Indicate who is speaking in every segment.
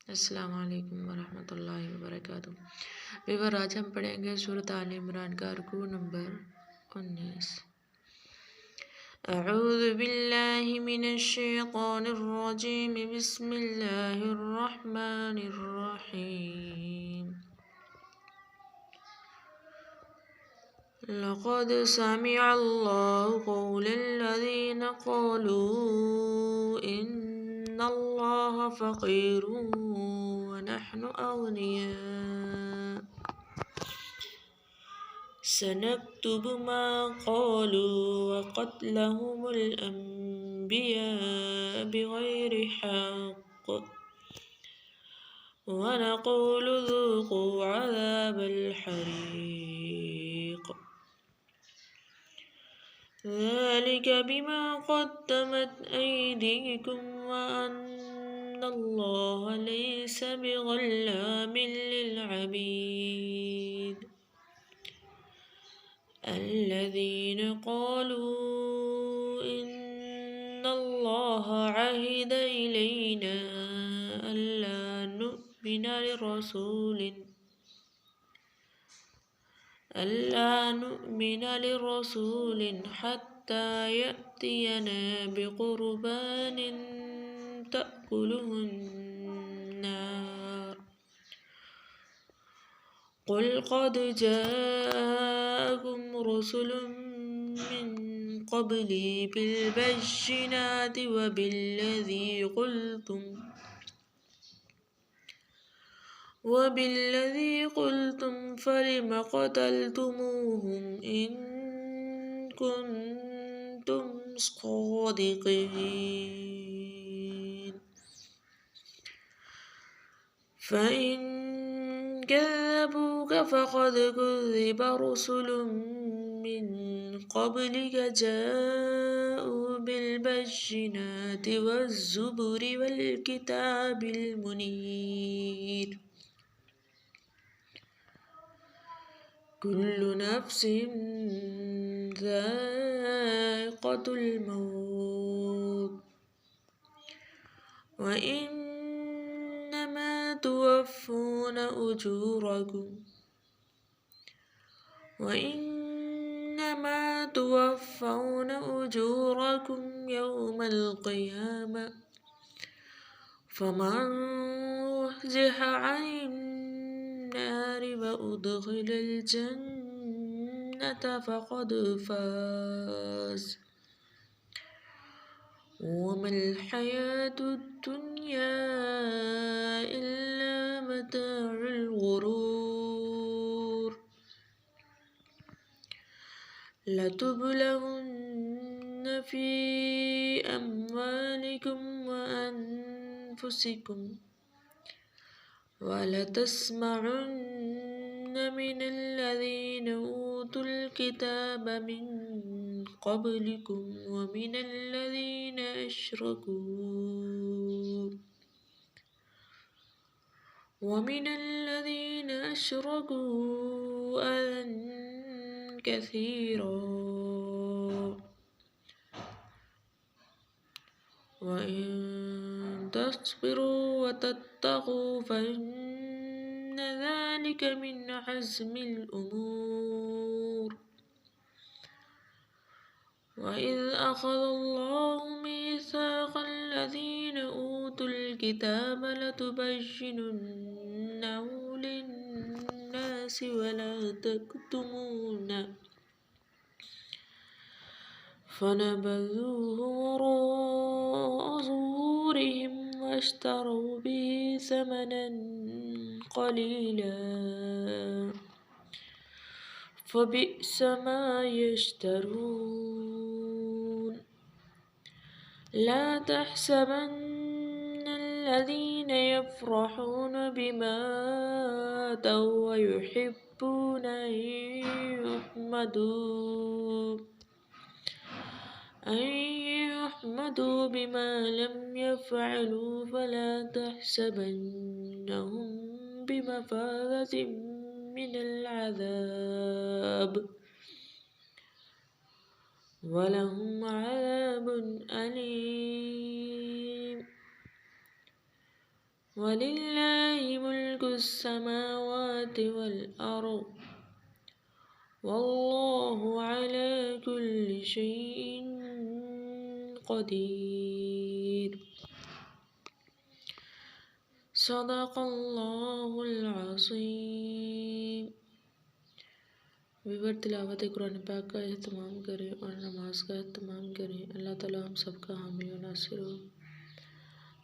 Speaker 1: अस्सलाम वालेकुम वरहमतुल्लाहि वबरकातुह। व्यूअर, आज हम पढ़ेंगे सूरत आल इमरान का रुकू नंबर 19। अऊज़ु बिल्लाहि मिनश शैतानिर रजीम, बिस्मिल्लाहिर रहमानिर रहीम। लक़द समिअल्लाहु क़ौलल लज़ीना क़ालू इन्नल्लाहा फ़क़ीरुन व नहनु अग़निया। सनक्तुबु मा क़ालू व क़त्लहुमुल अंबिया बिग़ैरि हक़्क़ व नक़ूलु ज़ूक़ू अज़ाबल हरीक़। ذلك بما قدمت أيديكم وأن الله ليس بظلام للعبيد. الذين قالوا إن الله عهد إلينا ألا نؤمن لرسول حتى يأتينا بقربان تأكله النار. قل قد جاءكم رسل من قبلي بالبينات وبالذي قلتم فلم قتلتموهم إن كنتم صادقين. فإن كذبوك فقد كذب رسل من قبلك جاءوا بالبينات والزبر والكتاب المنير. كل نفس ذائقة الموت وإنما توفون أجوركم يوم القيامة. فمن زحزح عن النار وأدخل الجنة فقد فاز. وما الحياة الدنيا إلا متاع الغرور. لتبلغن في أموالكم وأنفسكم ولتسمعن من الذين أوتوا الكتاب من قبلكم ومن الذين أشركوا أذى كثيرا وإن تصبروا وتتقوا فإن ذلك من عزم الأمور. وإذ أخذ الله ميثاق الذين أوتوا الكتاب لتبيننه للناس ولا تكتمونه فنبذوه وراء ظهورهم واشتروا به ثمنا قليلا فبئس ما يشترون. لا تحسبن الذين يفرحون بما أتوا ويحبون أن يحمدوا بما لم يفعلوا فلا تحسبنهم بمفازة من العذاب ولهم عذاب أليم. वलिल्लाहि मुल्कुस्समावाति वल अर्द वल्लाहु अला कुल्लि शैइन क़दीर। सदक़ल्लाहुल अज़ीम। विवर तिलावत कुरान पाक का एहतमाम करें और नमाज का एहतमाम करें। अल्लाह ताला हम सबका हामी व नासिर हो।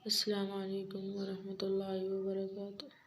Speaker 1: अस्सलामु अलैकुम व रहमतुल्लाहि व बरकातुहू।